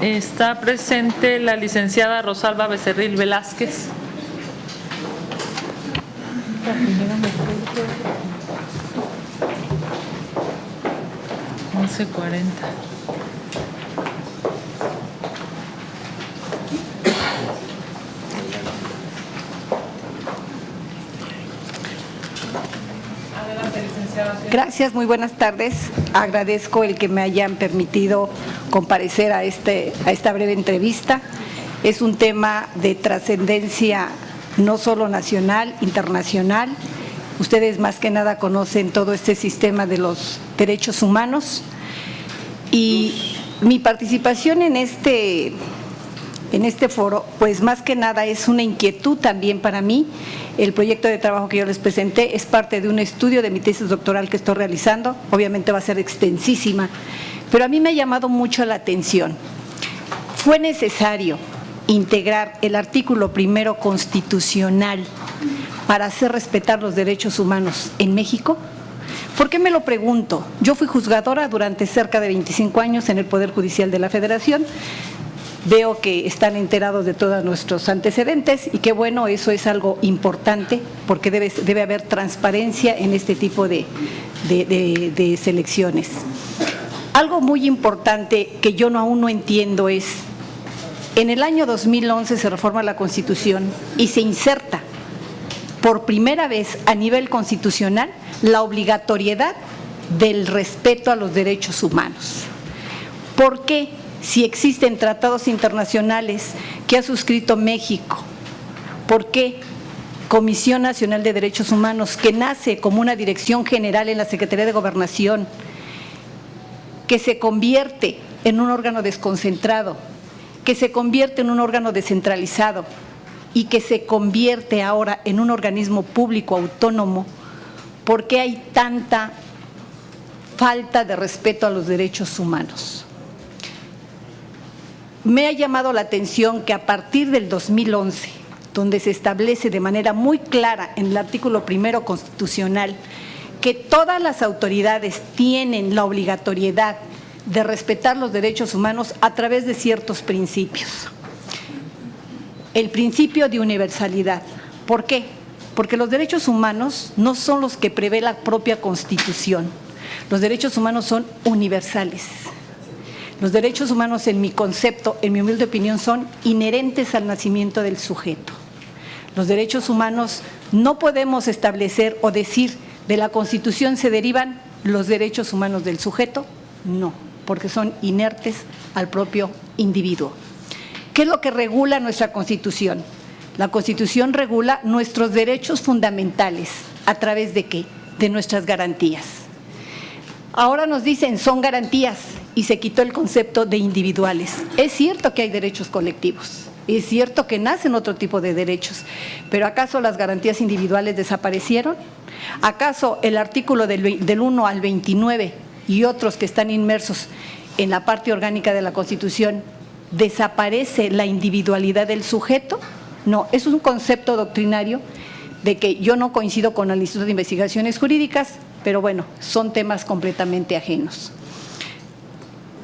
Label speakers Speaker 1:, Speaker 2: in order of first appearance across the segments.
Speaker 1: Está presente la licenciada Rosalba Becerril Velázquez. La 11:40.
Speaker 2: Gracias, muy buenas tardes. Agradezco el que me hayan permitido comparecer a esta breve entrevista. Es un tema de trascendencia no solo nacional, internacional. Ustedes más que nada conocen todo este sistema de los derechos humanos y mi participación en este foro, pues más que nada es una inquietud también para mí. El proyecto de trabajo que yo les presenté es parte de un estudio de mi tesis doctoral que estoy realizando, obviamente va a ser extensísima, pero a mí me ha llamado mucho la atención. Fue necesario integrar el artículo 1 constitucional para hacer respetar los derechos humanos en México. ¿Por qué me lo pregunto? Yo fui juzgadora durante cerca de 25 años en el Poder Judicial de la Federación. Veo que están enterados de todos nuestros antecedentes y qué bueno, eso es algo importante porque debe haber transparencia en este tipo de selecciones. Algo muy importante que yo aún no entiendo es, en el año 2011 se reforma la Constitución y se inserta por primera vez a nivel constitucional la obligatoriedad del respeto a los derechos humanos. ¿Por qué? Si existen tratados internacionales que ha suscrito México, ¿por qué Comisión Nacional de Derechos Humanos, que nace como una dirección general en la Secretaría de Gobernación, que se convierte en un órgano desconcentrado, que se convierte en un órgano descentralizado y que se convierte ahora en un organismo público autónomo, ¿por qué hay tanta falta de respeto a los derechos humanos? Me ha llamado la atención que a partir del 2011, donde se establece de manera muy clara en el artículo 1 constitucional que todas las autoridades tienen la obligatoriedad de respetar los derechos humanos a través de ciertos principios. El principio de universalidad. ¿Por qué? Porque los derechos humanos no son los que prevé la propia Constitución. Los derechos humanos son universales. Los derechos humanos, en mi concepto, en mi humilde opinión, son inherentes al nacimiento del sujeto. Los derechos humanos no podemos establecer o decir de la Constitución se derivan los derechos humanos del sujeto, no, porque son inertes al propio individuo. ¿Qué es lo que regula nuestra Constitución? La Constitución regula nuestros derechos fundamentales. ¿A través de qué? De nuestras garantías. Ahora nos dicen son garantías y se quitó el concepto de individuales. Es cierto que hay derechos colectivos, es cierto que nacen otro tipo de derechos, pero ¿acaso las garantías individuales desaparecieron? ¿Acaso el artículo del 1 al 29 y otros que están inmersos en la parte orgánica de la Constitución desaparece la individualidad del sujeto? No, es un concepto doctrinario de que yo no coincido con el Instituto de Investigaciones Jurídicas, pero bueno, son temas completamente ajenos.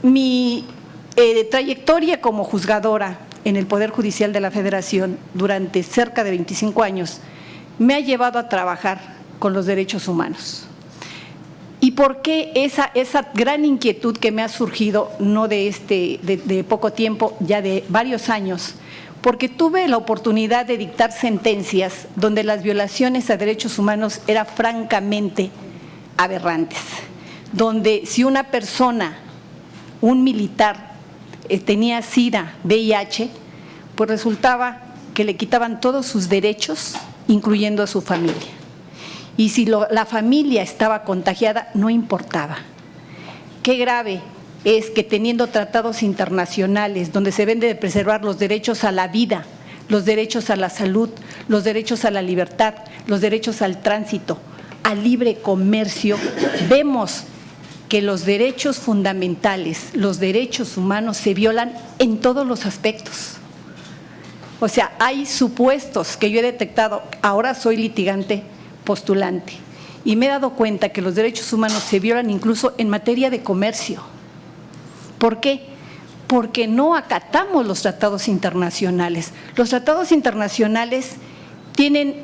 Speaker 2: Mi trayectoria como juzgadora en el Poder Judicial de la Federación durante cerca de 25 años me ha llevado a trabajar con los derechos humanos. ¿Y por qué esa gran inquietud que me ha surgido, no de poco tiempo, ya de varios años? Porque tuve la oportunidad de dictar sentencias donde las violaciones a derechos humanos eran francamente aberrantes, donde si una persona, un militar, tenía SIDA, VIH, pues resultaba que le quitaban todos sus derechos, incluyendo a su familia. Y si la familia estaba contagiada, no importaba. Qué grave es que teniendo tratados internacionales donde se deben de preservar los derechos a la vida, los derechos a la salud, los derechos a la libertad, los derechos al tránsito, al libre comercio, vemos que los derechos fundamentales, los derechos humanos se violan en todos los aspectos. O sea, hay supuestos que yo he detectado, ahora soy litigante postulante, y me he dado cuenta que los derechos humanos se violan incluso en materia de comercio. ¿Por qué? porque no acatamos los tratados internacionales. Los tratados internacionales tienen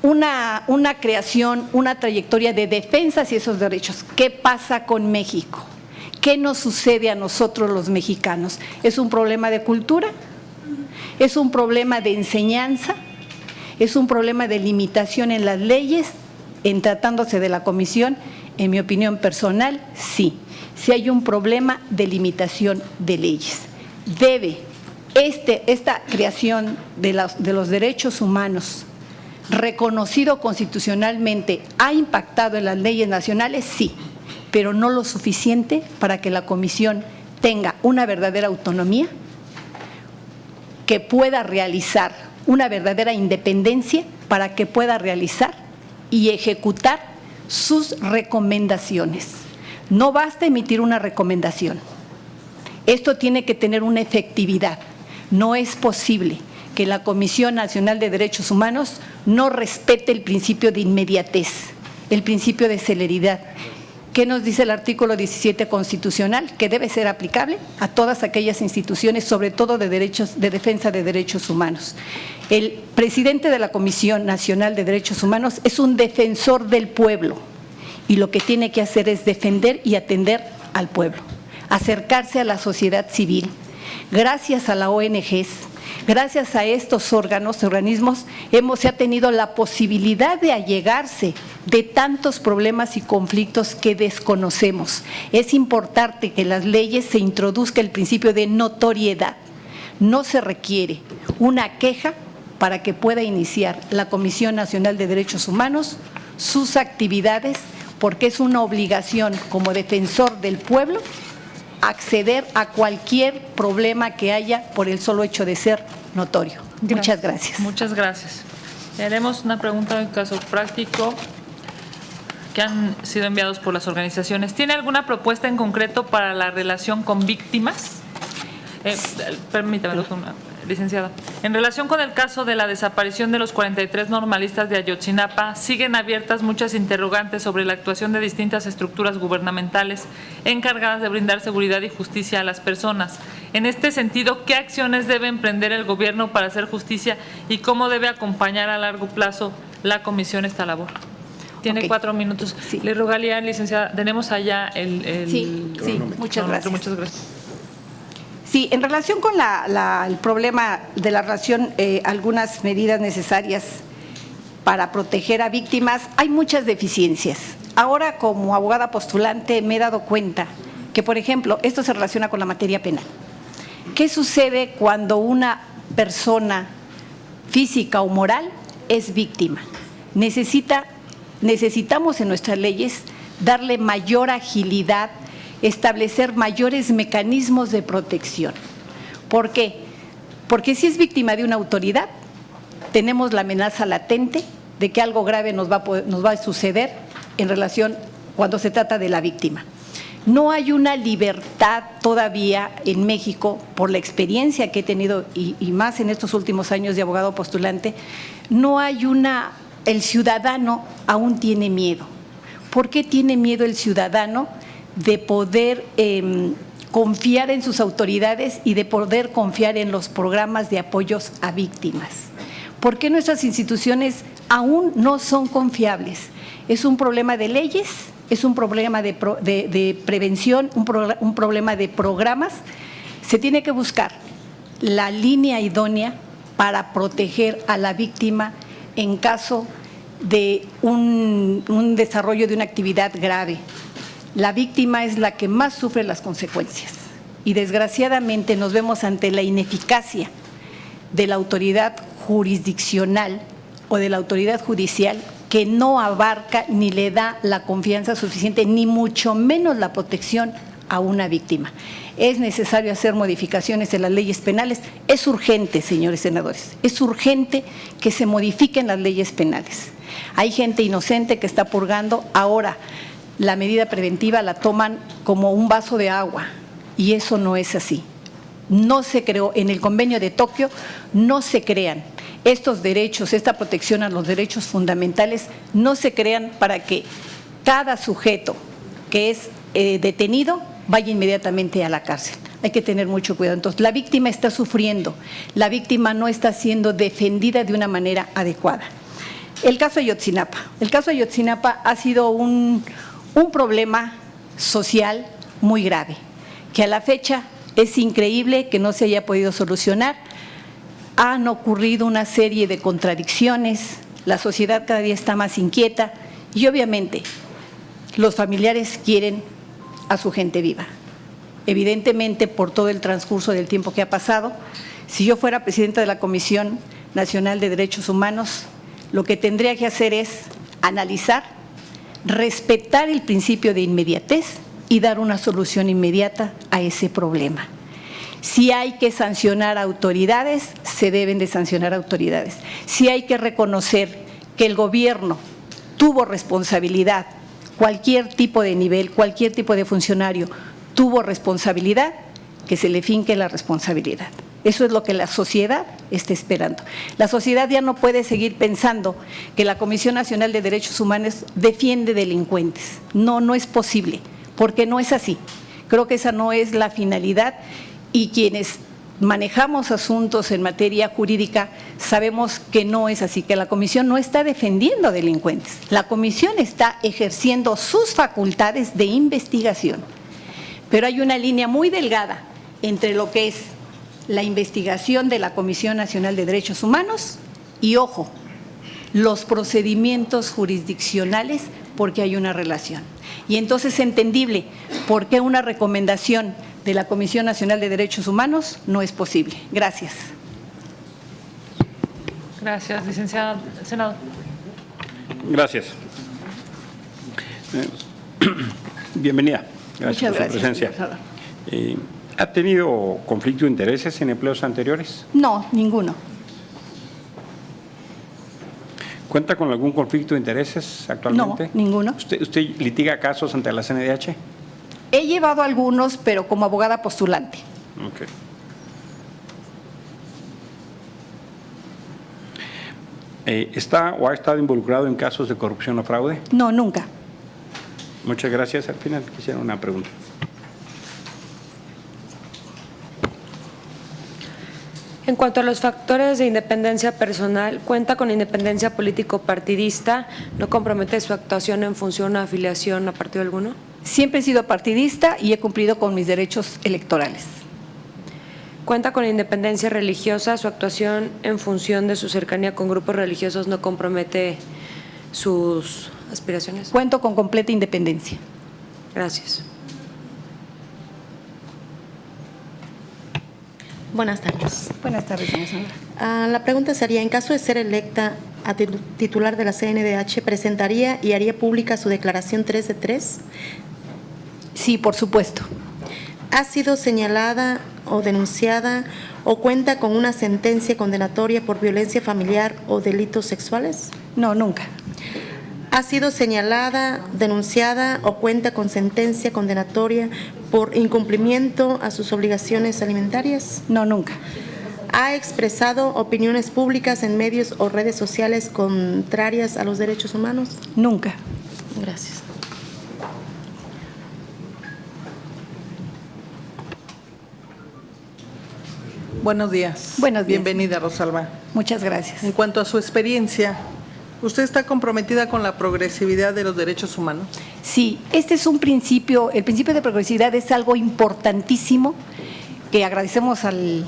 Speaker 2: una creación, una trayectoria de defensa hacia esos derechos. ¿Qué pasa con México? ¿Qué nos sucede a nosotros los mexicanos? ¿Es un problema de cultura? ¿Es un problema de enseñanza? ¿Es un problema de limitación en las leyes? En tratándose de la comisión, en mi opinión personal, sí. Sí hay un problema de limitación de leyes. Debe esta creación de los derechos humanos reconocido constitucionalmente, ¿ha impactado en las leyes nacionales? Sí, pero no lo suficiente para que la comisión tenga una verdadera autonomía, que pueda realizar una verdadera independencia para que pueda realizar y ejecutar sus recomendaciones. No basta emitir una recomendación. Esto tiene que tener una efectividad. No es posible que la Comisión Nacional de Derechos Humanos no respete el principio de inmediatez, el principio de celeridad. ¿Qué nos dice el artículo 17 constitucional? Que debe ser aplicable a todas aquellas instituciones, sobre todo de defensa de derechos humanos. El presidente de la Comisión Nacional de Derechos Humanos es un defensor del pueblo y lo que tiene que hacer es defender y atender al pueblo, acercarse a la sociedad civil. Gracias a la ONGs, gracias a estos organismos, se ha tenido la posibilidad de allegarse de tantos problemas y conflictos que desconocemos. Es importante que en las leyes se introduzca el principio de notoriedad. No se requiere una queja para que pueda iniciar la Comisión Nacional de Derechos Humanos sus actividades, porque es una obligación como defensor del pueblo acceder a cualquier problema que haya por el solo hecho de ser notorio. Muchas gracias.
Speaker 1: Muchas gracias. Haremos una pregunta en caso práctico que han sido enviados por las organizaciones. ¿Tiene alguna propuesta en concreto para la relación con víctimas? Permítame, licenciada. En relación con el caso de la desaparición de los 43 normalistas de Ayotzinapa, siguen abiertas muchas interrogantes sobre la actuación de distintas estructuras gubernamentales encargadas de brindar seguridad y justicia a las personas. En este sentido, ¿qué acciones debe emprender el gobierno para hacer justicia y cómo debe acompañar a largo plazo la comisión esta labor? Tiene 4 minutos.
Speaker 2: Sí.
Speaker 1: Le rogaría, licenciada, tenemos allá
Speaker 2: Sí, muchas gracias.
Speaker 1: Muchas gracias.
Speaker 2: Sí, en relación con el problema de la relación, algunas medidas necesarias para proteger a víctimas, hay muchas deficiencias. Ahora, como abogada postulante, me he dado cuenta que, por ejemplo, esto se relaciona con la materia penal. ¿Qué sucede cuando una persona física o moral es víctima? Necesitamos en nuestras leyes darle mayor agilidad, establecer mayores mecanismos de protección. ¿Por qué? Porque si es víctima de una autoridad, tenemos la amenaza latente de que algo grave nos va a suceder en relación cuando se trata de la víctima. No hay una libertad todavía en México, por la experiencia que he tenido y más en estos últimos años de abogado postulante, el ciudadano aún tiene miedo. ¿Por qué tiene miedo el ciudadano de poder confiar en sus autoridades y de poder confiar en los programas de apoyos a víctimas? ¿Por qué nuestras instituciones aún no son confiables? ¿Es un problema de leyes? ¿Es un problema de prevención? ¿Un problema de programas? Se tiene que buscar la línea idónea para proteger a la víctima en caso de un desarrollo de una actividad grave. La víctima es la que más sufre las consecuencias y desgraciadamente nos vemos ante la ineficacia de la autoridad jurisdiccional o de la autoridad judicial, que no abarca ni le da la confianza suficiente, ni mucho menos la protección a una víctima. Es necesario hacer modificaciones en las leyes penales. Es urgente, señores senadores, es urgente que se modifiquen las leyes penales. Hay gente inocente que está purgando. Ahora, la medida preventiva la toman como un vaso de agua y eso no es así. No se creó, en el convenio de Tokio no se crean estos derechos, esta protección a los derechos fundamentales, no se crean para que cada sujeto que es detenido vaya inmediatamente a la cárcel. hay que tener mucho cuidado. Entonces, la víctima está sufriendo, la víctima no está siendo defendida de una manera adecuada. El caso de Ayotzinapa. El caso de Ayotzinapa ha sido un problema social muy grave, que a la fecha es increíble que no se haya podido solucionar. Han ocurrido una serie de contradicciones, la sociedad cada día está más inquieta y obviamente los familiares quieren a su gente viva. Evidentemente, por todo el transcurso del tiempo que ha pasado, si yo fuera presidenta de la Comisión Nacional de Derechos Humanos, lo que tendría que hacer es analizar, respetar el principio de inmediatez y dar una solución inmediata a ese problema. Si hay que sancionar a autoridades, se deben de sancionar a autoridades. Si hay que reconocer que el gobierno tuvo responsabilidad, cualquier tipo de nivel, cualquier tipo de funcionario tuvo responsabilidad, que se le finque la responsabilidad. Eso es lo que la sociedad está esperando. La sociedad ya no puede seguir pensando que la Comisión Nacional de Derechos Humanos defiende delincuentes. No, no es posible, porque no es así. Creo que esa no es la finalidad y quienes manejamos asuntos en materia jurídica sabemos que no es así, que la Comisión no está defendiendo delincuentes. La Comisión está ejerciendo sus facultades de investigación. Pero hay una línea muy delgada entre lo que es la investigación de la Comisión Nacional de Derechos Humanos y, ojo, los procedimientos jurisdiccionales, porque hay una relación. Y entonces es entendible por qué una recomendación de la Comisión Nacional de Derechos Humanos no es posible. Gracias.
Speaker 1: Gracias, licenciada. Senador.
Speaker 3: Gracias. Bienvenida. Gracias por su presencia. ¿Ha tenido conflicto de intereses en empleos anteriores?
Speaker 2: No, ninguno.
Speaker 3: ¿Cuenta con algún conflicto de intereses actualmente?
Speaker 2: No, ninguno.
Speaker 3: ¿Usted litiga casos ante la CNDH?
Speaker 2: He llevado algunos, pero como abogada postulante.
Speaker 3: Okay. ¿Está o ha estado involucrado en casos de corrupción o fraude?
Speaker 2: No, nunca.
Speaker 3: Muchas gracias. Al final quisiera una pregunta.
Speaker 4: En cuanto a los factores de independencia personal, ¿cuenta con independencia político-partidista? ¿No compromete su actuación en función a afiliación a partido alguno?
Speaker 2: Siempre he sido partidista y he cumplido con mis derechos electorales.
Speaker 4: ¿Cuenta con independencia religiosa? ¿Su actuación en función de su cercanía con grupos religiosos no compromete sus aspiraciones?
Speaker 2: Cuento con completa independencia.
Speaker 4: Gracias.
Speaker 5: Buenas tardes.
Speaker 2: Buenas tardes, señora Sandra.
Speaker 5: La pregunta sería, en caso de ser electa a titular de la CNDH, ¿presentaría y haría pública su declaración 3 de 3?
Speaker 2: Sí, por supuesto.
Speaker 5: ¿Ha sido señalada o denunciada o cuenta con una sentencia condenatoria por violencia familiar o delitos sexuales?
Speaker 2: No, nunca.
Speaker 5: ¿Ha sido señalada, denunciada o cuenta con sentencia condenatoria por incumplimiento a sus obligaciones alimentarias?
Speaker 2: No, nunca.
Speaker 5: ¿Ha expresado opiniones públicas en medios o redes sociales contrarias a los derechos humanos?
Speaker 2: Nunca.
Speaker 5: Gracias.
Speaker 6: Buenos días.
Speaker 2: Buenos días.
Speaker 6: Bienvenida, Rosalba.
Speaker 2: Muchas gracias.
Speaker 6: En cuanto a su experiencia, ¿usted está comprometida con la progresividad de los derechos humanos?
Speaker 2: Sí, este es un principio, el principio de progresividad es algo importantísimo que agradecemos al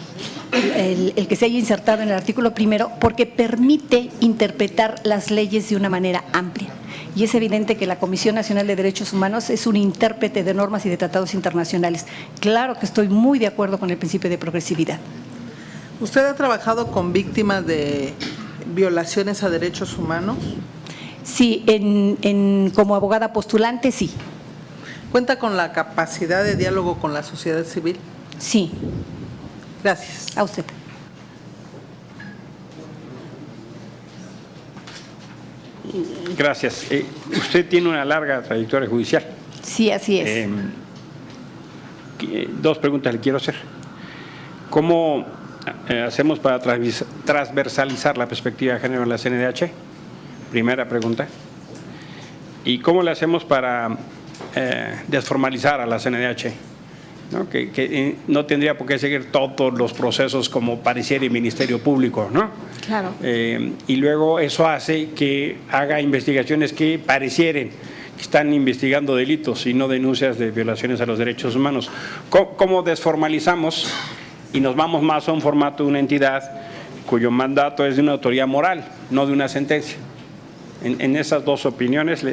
Speaker 2: el que se haya insertado en el artículo primero porque permite interpretar las leyes de una manera amplia. Y es evidente que la Comisión Nacional de Derechos Humanos es un intérprete de normas y de tratados internacionales. Claro que estoy muy de acuerdo con el principio de progresividad.
Speaker 6: ¿Usted ha trabajado con víctimas de violaciones a derechos humanos?
Speaker 2: Sí, como abogada postulante, sí.
Speaker 6: ¿Cuenta con la capacidad de diálogo con la sociedad civil?
Speaker 2: Sí.
Speaker 6: Gracias.
Speaker 2: A usted.
Speaker 3: Gracias. Usted tiene una larga trayectoria judicial.
Speaker 2: Sí, así es.
Speaker 3: Dos preguntas le quiero hacer. ¿Cómo hacemos para transversalizar la perspectiva de género en la CNDH? Primera pregunta. ¿Y cómo le hacemos para desformalizar a la CNDH ¿no? Que no tendría por qué seguir todos los procesos como pareciera el Ministerio Público, ¿no?
Speaker 2: Claro.
Speaker 3: Y luego eso hace que haga investigaciones que parecieren que están investigando delitos y no denuncias de violaciones a los derechos humanos. ¿Cómo desformalizamos y nos vamos más a un formato de una entidad cuyo mandato es de una autoridad moral, no de una sentencia? En esas dos opiniones,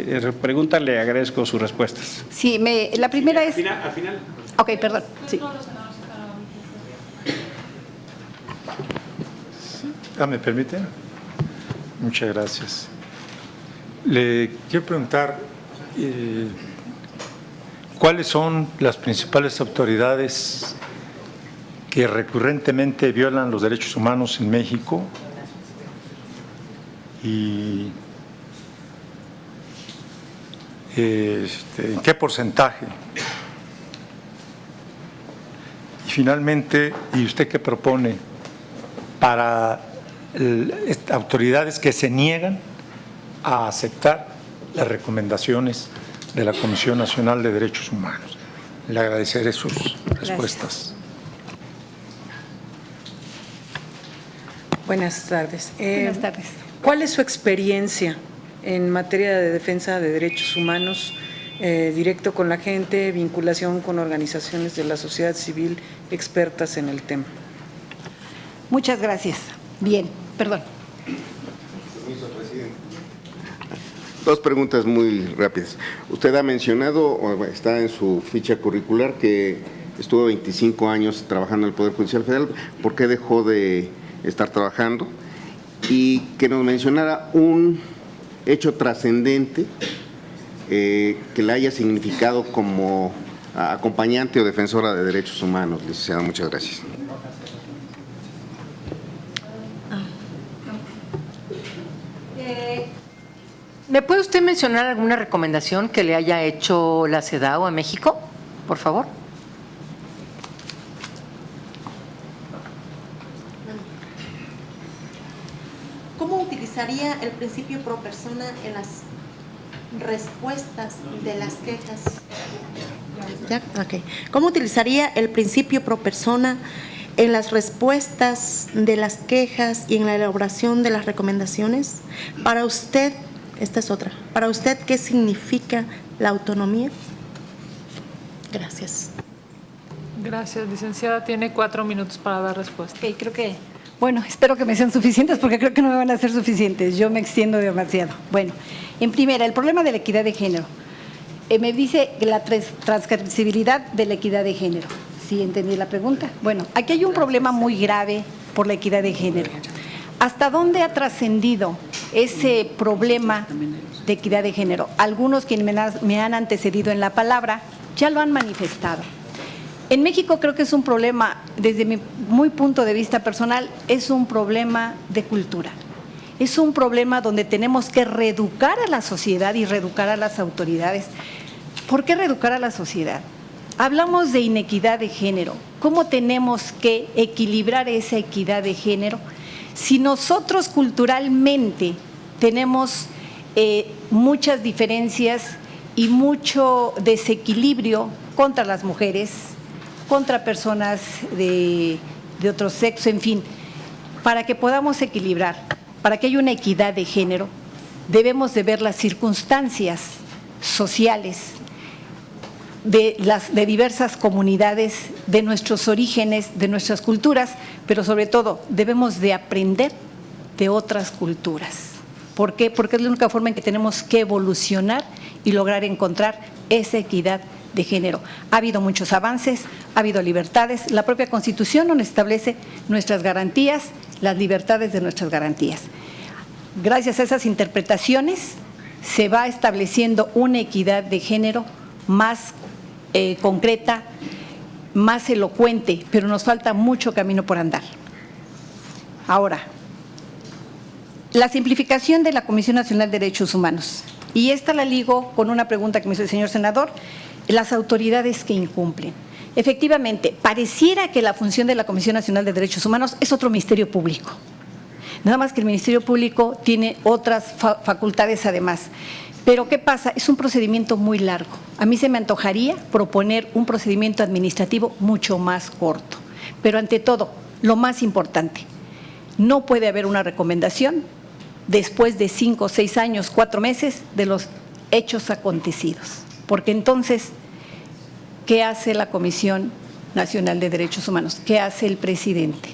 Speaker 3: preguntas, le agradezco sus respuestas.
Speaker 2: Sí, la primera es…
Speaker 3: Al final.
Speaker 2: Ok, perdón. Sí.
Speaker 7: ¿Me permite? Muchas gracias. Le quiero preguntar, ¿cuáles son las principales autoridades que recurrentemente violan los derechos humanos en México? Y ¿en qué porcentaje? Y finalmente, ¿y usted qué propone para autoridades que se niegan a aceptar las recomendaciones de la Comisión Nacional de Derechos Humanos? Le agradeceré sus respuestas.
Speaker 8: Buenas tardes.
Speaker 2: Buenas tardes.
Speaker 8: ¿Cuál es su experiencia en materia de defensa de derechos humanos, directo con la gente, vinculación con organizaciones de la sociedad civil expertas en el tema?
Speaker 2: Muchas gracias. Bien, perdón.
Speaker 9: Permiso, presidente. Dos preguntas muy rápidas. Usted ha mencionado, o está en su ficha curricular, que estuvo 25 años trabajando en el Poder Judicial Federal. ¿Por qué dejó de estar trabajando? Y que nos mencionara un hecho trascendente que le haya significado como acompañante o defensora de derechos humanos, licenciada. Muchas gracias.
Speaker 10: ¿Me puede usted mencionar alguna recomendación que le haya hecho la CEDAW a México, por favor?
Speaker 5: ¿Cómo utilizaría el principio pro persona en las respuestas de las quejas? ¿Ya? Okay. ¿Cómo utilizaría el principio pro persona en las respuestas de las quejas y en la elaboración de las recomendaciones? Para usted, esta es otra, para usted, ¿qué significa la autonomía? Gracias.
Speaker 1: Gracias, licenciada. Tiene 4 minutos para dar respuesta.
Speaker 2: Ok, creo que… Bueno, espero que me sean suficientes porque creo que no me van a ser suficientes. Yo me extiendo demasiado. Bueno, en primera, el problema de la equidad de género. Me dice la transcriptibilidad de la equidad de género. ¿Sí entendí la pregunta? Bueno, aquí hay un problema muy grave por la equidad de género. ¿Hasta dónde ha trascendido ese problema de equidad de género? Algunos quienes me han antecedido en la palabra ya lo han manifestado. En México creo que es un problema, desde mi punto de vista personal, es un problema de cultura. Es un problema donde tenemos que reeducar a la sociedad y reeducar a las autoridades. ¿Por qué reeducar a la sociedad? Hablamos de inequidad de género. ¿Cómo tenemos que equilibrar esa equidad de género? Si nosotros culturalmente tenemos muchas diferencias y mucho desequilibrio contra las mujeres, contra personas de otro sexo, en fin, para que podamos equilibrar, para que haya una equidad de género, debemos de ver las circunstancias sociales de diversas comunidades, de nuestros orígenes, de nuestras culturas, pero sobre todo debemos de aprender de otras culturas. ¿Por qué? Porque es la única forma en que tenemos que evolucionar y lograr encontrar esa equidad de género. Ha habido muchos avances, ha habido libertades, la propia Constitución nos establece nuestras garantías, las libertades de nuestras garantías. Gracias a esas interpretaciones se va estableciendo una equidad de género más concreta, más elocuente, pero nos falta mucho camino por andar. Ahora, la simplificación de la Comisión Nacional de Derechos Humanos, y esta la ligo con una pregunta que me hizo el señor senador, las autoridades que incumplen. Efectivamente, pareciera que la función de la Comisión Nacional de Derechos Humanos es otro ministerio público. Nada más que el Ministerio Público tiene otras facultades además. Pero ¿qué pasa? Es un procedimiento muy largo. A mí se me antojaría proponer un procedimiento administrativo mucho más corto. Pero ante todo, lo más importante, no puede haber una recomendación después de 5, 6 años, 4 meses de los hechos acontecidos. Porque entonces, ¿qué hace la Comisión Nacional de Derechos Humanos? ¿Qué hace el presidente?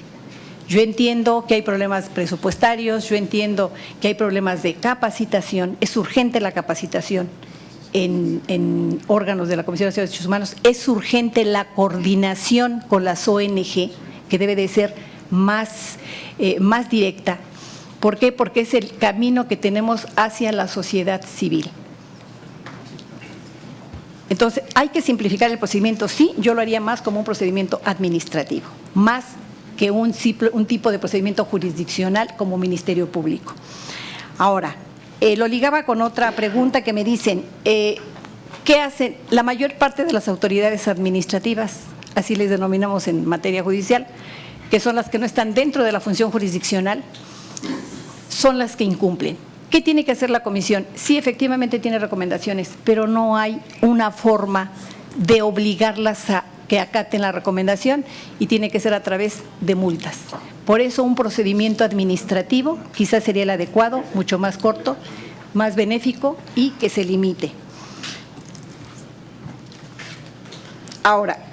Speaker 2: Yo entiendo que hay problemas presupuestarios, yo entiendo que hay problemas de capacitación, es urgente la capacitación en órganos de la Comisión Nacional de Derechos Humanos, es urgente la coordinación con las ONG, que debe de ser más directa. ¿Por qué? Porque es el camino que tenemos hacia la sociedad civil. Entonces, hay que simplificar el procedimiento, sí, yo lo haría más como un procedimiento administrativo, más que un tipo de procedimiento jurisdiccional como Ministerio Público. Ahora, lo ligaba con otra pregunta que me dicen, ¿qué hacen la mayor parte de las autoridades administrativas, así les denominamos en materia judicial, que son las que no están dentro de la función jurisdiccional, son las que incumplen? ¿Qué tiene que hacer la comisión? Sí, efectivamente tiene recomendaciones, pero no hay una forma de obligarlas a que acaten la recomendación y tiene que ser a través de multas. Por eso un procedimiento administrativo quizás sería el adecuado, mucho más corto, más benéfico y que se limite. Ahora,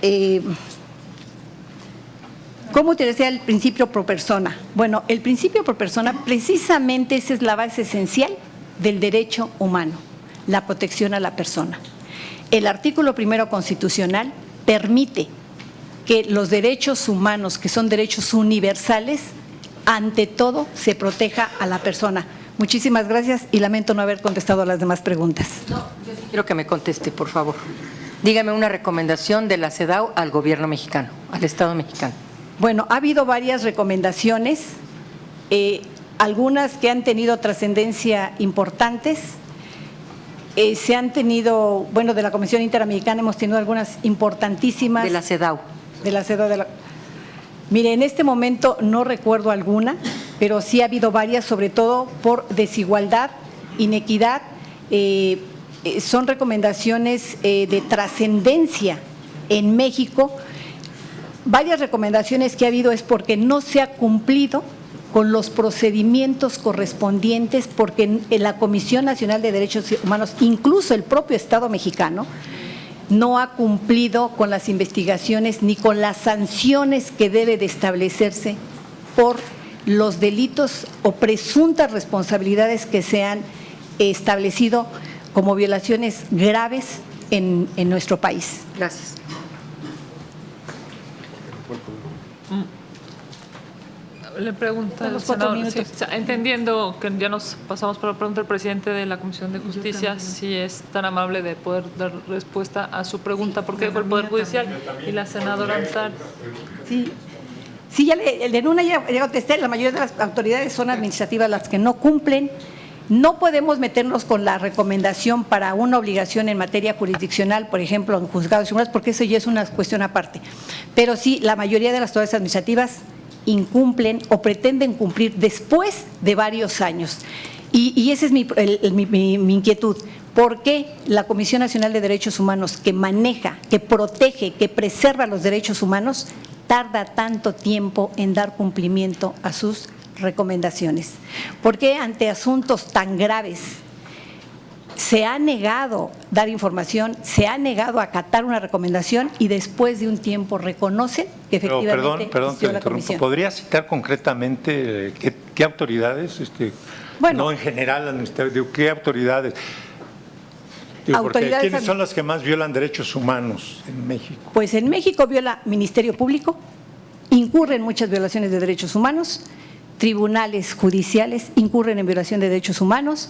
Speaker 2: ¿cómo utilizar el principio pro persona? Bueno, el principio pro persona precisamente esa es la base esencial del derecho humano, la protección a la persona. El artículo 1 constitucional permite que los derechos humanos, que son derechos universales, ante todo se proteja a la persona. Muchísimas gracias y lamento no haber contestado a las demás preguntas.
Speaker 10: No, yo sí quiero que me conteste, por favor. Dígame una recomendación de la CEDAW al gobierno mexicano, al Estado mexicano.
Speaker 2: Bueno, ha habido varias recomendaciones, algunas que han tenido trascendencia importantes. Se han tenido, bueno, de la Comisión Interamericana hemos tenido algunas importantísimas.
Speaker 10: De la CEDAW.
Speaker 2: De la CEDAW. Mire, en este momento no recuerdo alguna, pero sí ha habido varias, sobre todo por desigualdad, inequidad. Son recomendaciones de trascendencia en México. Varias recomendaciones que ha habido es porque no se ha cumplido con los procedimientos correspondientes, porque en la Comisión Nacional de Derechos Humanos, incluso el propio Estado mexicano, no ha cumplido con las investigaciones ni con las sanciones que debe de establecerse por los delitos o presuntas responsabilidades que se han establecido como violaciones graves en nuestro país.
Speaker 10: Gracias.
Speaker 1: Le pregunta
Speaker 2: Los
Speaker 1: al
Speaker 2: 4
Speaker 1: senador,
Speaker 2: minutos.
Speaker 1: sí, entendiendo que ya nos pasamos por la pregunta del presidente de la Comisión de Justicia, si es tan amable de poder dar respuesta a su pregunta, porque dejó el Poder Judicial y la senadora Antar.
Speaker 2: Sí, ya en una ya contesté, la mayoría de las autoridades son administrativas las que no cumplen. No podemos meternos con la recomendación para una obligación en materia jurisdiccional, por ejemplo, en juzgados y tribunales, porque eso ya es una cuestión aparte. Pero sí, la mayoría de las autoridades administrativas incumplen o pretenden cumplir después de varios años. Y esa es mi inquietud. ¿Por qué la Comisión Nacional de Derechos Humanos, que maneja, que protege, que preserva los derechos humanos, tarda tanto tiempo en dar cumplimiento a sus recomendaciones? ¿Por qué ante asuntos tan graves se ha negado dar información, se ha negado acatar una recomendación y después de un tiempo reconocen que efectivamente
Speaker 7: Perdón,
Speaker 2: existió
Speaker 7: te
Speaker 2: la
Speaker 7: interrumpo.
Speaker 2: comisión?
Speaker 7: ¿Podría citar concretamente qué autoridades?
Speaker 2: Bueno,
Speaker 7: no en general, administrativo, ¿qué autoridades? Porque
Speaker 2: Autoridades
Speaker 7: ¿quiénes son las que más violan derechos humanos en México?
Speaker 2: Pues en México viola Ministerio Público, incurre en muchas violaciones de derechos humanos, tribunales judiciales incurren en violación de derechos humanos,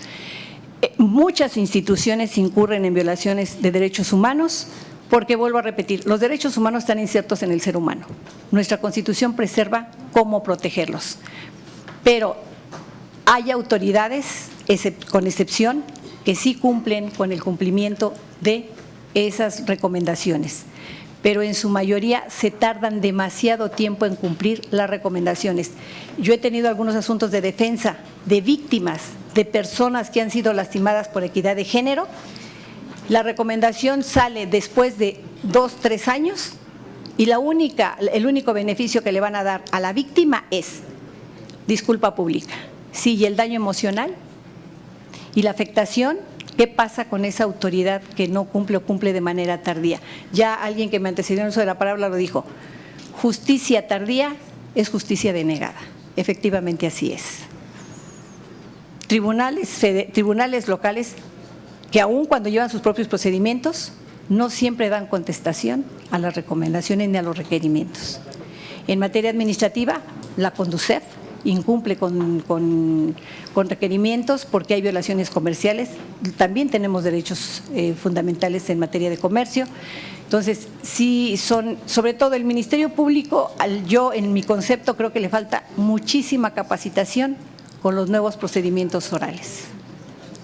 Speaker 2: muchas instituciones incurren en violaciones de derechos humanos, porque vuelvo a repetir, los derechos humanos están insertos en el ser humano. Nuestra Constitución preserva cómo protegerlos, pero hay autoridades, con excepción, que sí cumplen con el cumplimiento de esas recomendaciones, pero en su mayoría se tardan demasiado tiempo en cumplir las recomendaciones. Yo he tenido algunos asuntos de defensa de víctimas de personas que han sido lastimadas por equidad de género. La recomendación sale después de 2, 3 años y el único beneficio que le van a dar a la víctima es disculpa pública. Sí, y el daño emocional y la afectación, ¿qué pasa con esa autoridad que no cumple o cumple de manera tardía? Ya alguien que me antecedió en uso de la palabra lo dijo, justicia tardía es justicia denegada. Efectivamente así es. Tribunales locales que aun cuando llevan sus propios procedimientos, no siempre dan contestación a las recomendaciones ni a los requerimientos. En materia administrativa, la Conducef incumple con requerimientos porque hay violaciones comerciales. También tenemos derechos fundamentales en materia de comercio. Entonces, sí son, sobre todo el Ministerio Público, yo en mi concepto creo que le falta muchísima capacitación con los nuevos procedimientos orales.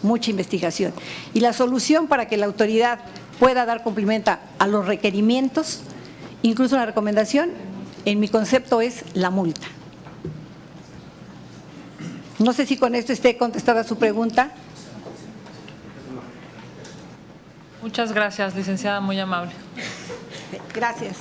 Speaker 2: Mucha investigación. Y la solución para que la autoridad pueda dar cumplimiento a los requerimientos, incluso una recomendación, en mi concepto es la multa. No sé si con esto esté contestada su pregunta.
Speaker 1: Muchas gracias, licenciada, muy amable.
Speaker 2: Gracias.